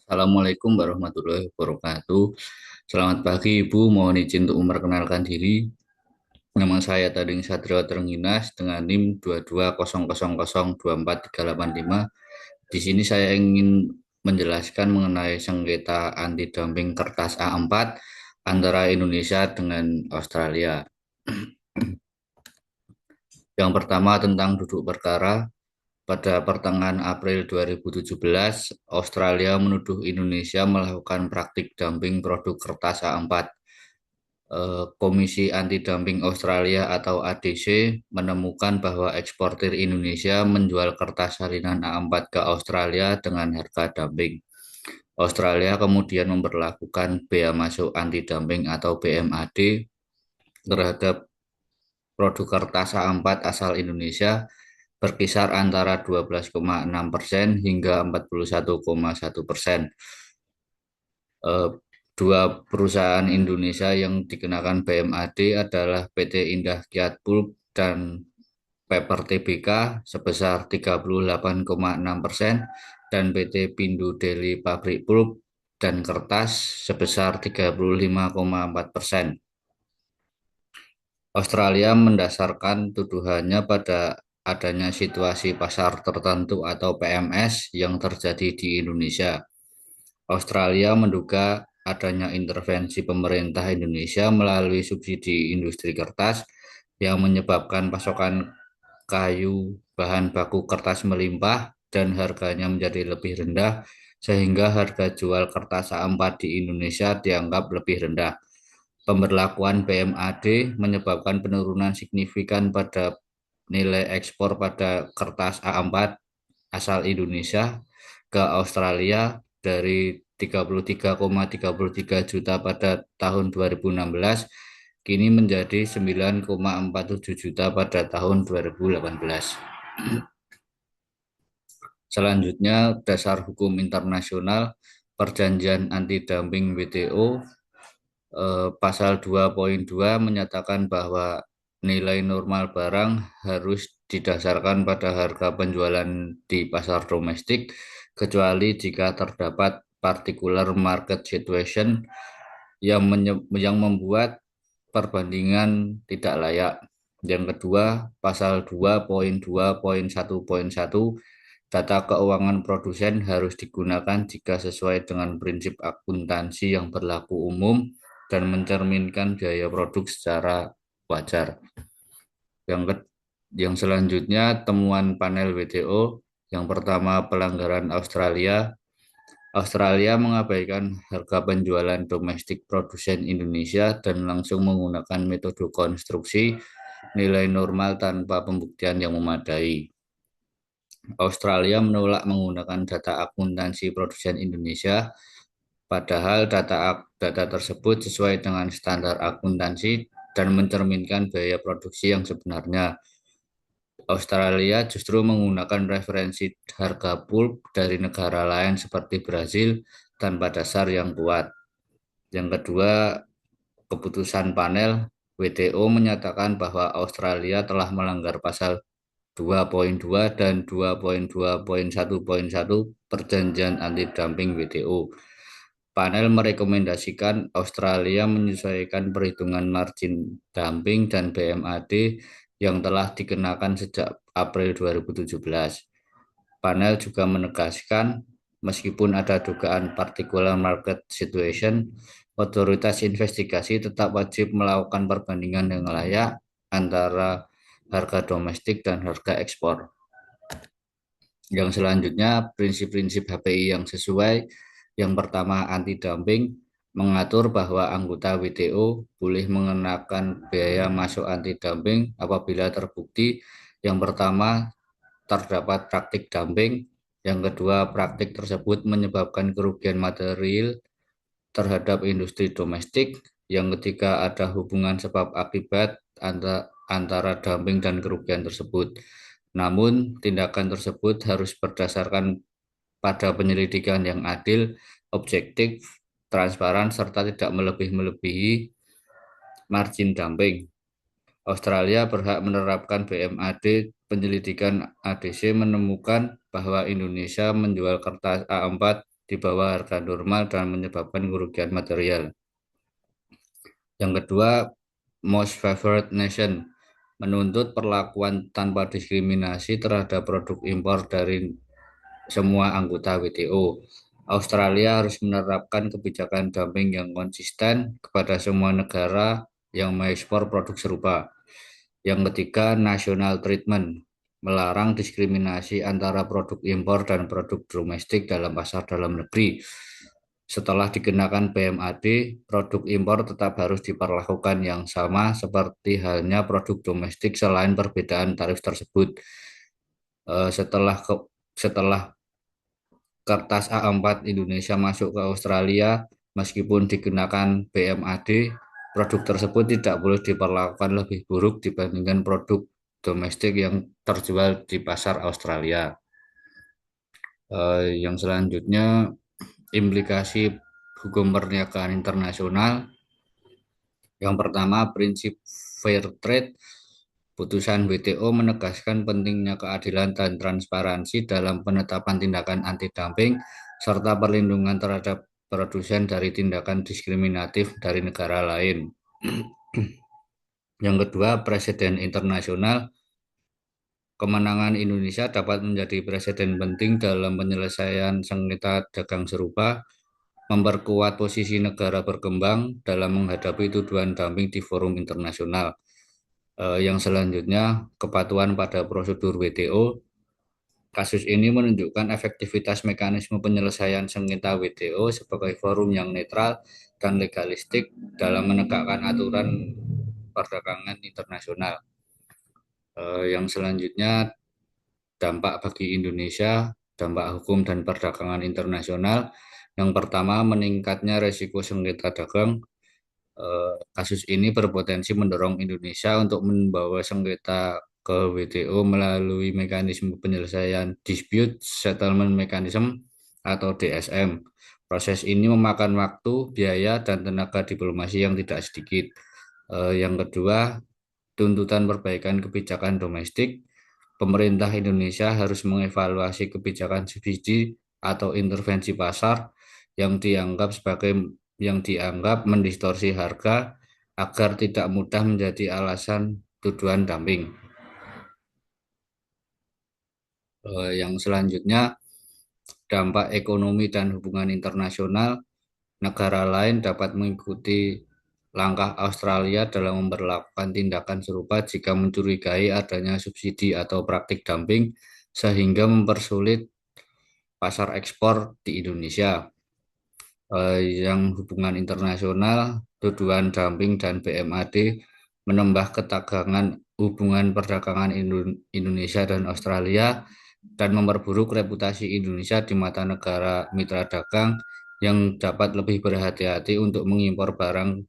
Assalamualaikum warahmatullahi wabarakatuh. Selamat pagi Ibu, mohon izin untuk memperkenalkan diri. Nama saya Tading Satrio Terengginas dengan NIM 2200024385. Di sini saya ingin menjelaskan mengenai sengketa anti dumping kertas A4 antara Indonesia dengan Australia. Yang pertama tentang duduk perkara. Pada pertengahan April 2017, Australia menuduh Indonesia melakukan praktik dumping produk kertas A4. Komisi Anti-Dumping Australia atau ADC menemukan bahwa eksportir Indonesia menjual kertas salinan A4 ke Australia dengan harga dumping. Australia kemudian memperlakukan bea masuk anti-dumping atau BMAD terhadap produk kertas A4 asal Indonesia berkisar antara 12,6% hingga 41,1%. Dua perusahaan Indonesia yang dikenakan BMAD adalah PT Indah Kiat Pulp dan Paper Tbk sebesar 38,6% dan PT Pindu Deli Pabrik Pulp dan Kertas sebesar 35,4%. Australia mendasarkan tuduhannya pada adanya situasi pasar tertentu atau PMS yang terjadi di Indonesia. Australia menduga adanya intervensi pemerintah Indonesia melalui subsidi industri kertas yang menyebabkan pasokan kayu bahan baku kertas melimpah dan harganya menjadi lebih rendah sehingga harga jual kertas A4 di Indonesia dianggap lebih rendah. Pemberlakuan BMAD menyebabkan penurunan signifikan pada nilai ekspor pada kertas A4 asal Indonesia ke Australia dari 33,33 juta pada tahun 2016 kini menjadi 9,47 juta pada tahun 2018. Selanjutnya, dasar hukum internasional Perjanjian Anti-Dumping WTO pasal 2.2 menyatakan bahwa nilai normal barang harus didasarkan pada harga penjualan di pasar domestik, kecuali jika terdapat particular market situation yang membuat perbandingan tidak layak. Yang kedua, pasal 2.2.1.1, data keuangan produsen harus digunakan jika sesuai dengan prinsip akuntansi yang berlaku umum dan mencerminkan biaya produk secara wajar. Yang selanjutnya, temuan panel WTO. Yang pertama, pelanggaran Australia. Australia mengabaikan harga penjualan domestik produsen Indonesia dan langsung menggunakan metode konstruksi nilai normal tanpa pembuktian yang memadai. Australia menolak menggunakan data akuntansi produsen Indonesia, padahal data tersebut sesuai dengan standar akuntansi dan mencerminkan biaya produksi yang sebenarnya. Australia justru menggunakan referensi harga pulp dari negara lain seperti Brazil tanpa dasar yang kuat. Yang kedua, keputusan panel WTO menyatakan bahwa Australia telah melanggar pasal 2.2 dan 2.2.1.1 Perjanjian Anti-Dumping WTO. Panel merekomendasikan Australia menyesuaikan perhitungan margin dumping dan BMAD yang telah dikenakan sejak April 2017. Panel juga menegaskan, meskipun ada dugaan particular market situation, otoritas investigasi tetap wajib melakukan perbandingan yang layak antara harga domestik dan harga ekspor. Yang selanjutnya, prinsip-prinsip HPI yang sesuai. Yang pertama, anti-dumping mengatur bahwa anggota WTO boleh mengenakan biaya masuk anti-dumping apabila terbukti yang pertama, terdapat praktik dumping. Yang kedua, praktik tersebut menyebabkan kerugian material terhadap industri domestik. Yang ketiga, ada hubungan sebab akibat antara dumping dan kerugian tersebut. Namun, tindakan tersebut harus berdasarkan pada penyelidikan yang adil, objektif, transparan, serta tidak melebihi margin dumping. Australia berhak menerapkan BMAD. Penyelidikan ADC menemukan bahwa Indonesia menjual kertas A4 di bawah harga normal dan menyebabkan kerugian material. Yang kedua, most favored nation menuntut perlakuan tanpa diskriminasi terhadap produk impor dari semua anggota WTO. Australia harus menerapkan kebijakan dumping yang konsisten kepada semua negara yang mengekspor produk serupa. Yang ketiga, national treatment melarang diskriminasi antara produk impor dan produk domestik dalam pasar dalam negeri. Setelah dikenakan PMAD, produk impor tetap harus diperlakukan yang sama seperti halnya produk domestik selain perbedaan tarif tersebut. Setelah kertas A4 Indonesia masuk ke Australia, meskipun dikenakan PMAD, produk tersebut tidak boleh diperlakukan lebih buruk dibandingkan produk domestik yang terjual di pasar Australia. Yang selanjutnya, implikasi hukum perniagaan internasional. Yang pertama, prinsip fair trade. Putusan WTO menegaskan pentingnya keadilan dan transparansi dalam penetapan tindakan anti-dumping serta perlindungan terhadap produsen dari tindakan diskriminatif dari negara lain. Yang kedua, presiden internasional. Kemenangan Indonesia dapat menjadi presiden penting dalam penyelesaian sengketa dagang serupa, memperkuat posisi negara berkembang dalam menghadapi tuduhan dumping di forum internasional. Yang selanjutnya, kepatuhan pada prosedur WTO. Kasus ini menunjukkan efektivitas mekanisme penyelesaian sengketa WTO sebagai forum yang netral dan legalistik dalam menegakkan aturan perdagangan internasional. Yang selanjutnya, dampak bagi Indonesia, dampak hukum dan perdagangan internasional. Yang pertama, meningkatnya resiko sengketa dagang. Kasus ini berpotensi mendorong Indonesia untuk membawa sengketa ke WTO melalui mekanisme penyelesaian Dispute Settlement Mechanism atau DSM. Proses ini memakan waktu, biaya, dan tenaga diplomasi yang tidak sedikit. Yang kedua, tuntutan perbaikan kebijakan domestik. Pemerintah Indonesia harus mengevaluasi kebijakan subsidi atau intervensi pasar yang dianggap mendistorsi harga agar tidak mudah menjadi alasan tuduhan dumping. Yang selanjutnya, dampak ekonomi dan hubungan internasional. Negara lain dapat mengikuti langkah Australia dalam memperlakukan tindakan serupa jika mencurigai adanya subsidi atau praktik dumping sehingga mempersulit pasar ekspor di Indonesia. Yang hubungan internasional, tuduhan dumping dan PMAD menambah ketegangan hubungan perdagangan Indonesia dan Australia dan memperburuk reputasi Indonesia di mata negara mitra dagang yang dapat lebih berhati-hati untuk mengimpor barang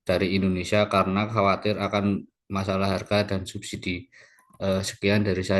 dari Indonesia karena khawatir akan masalah harga dan subsidi. Sekian dari saya.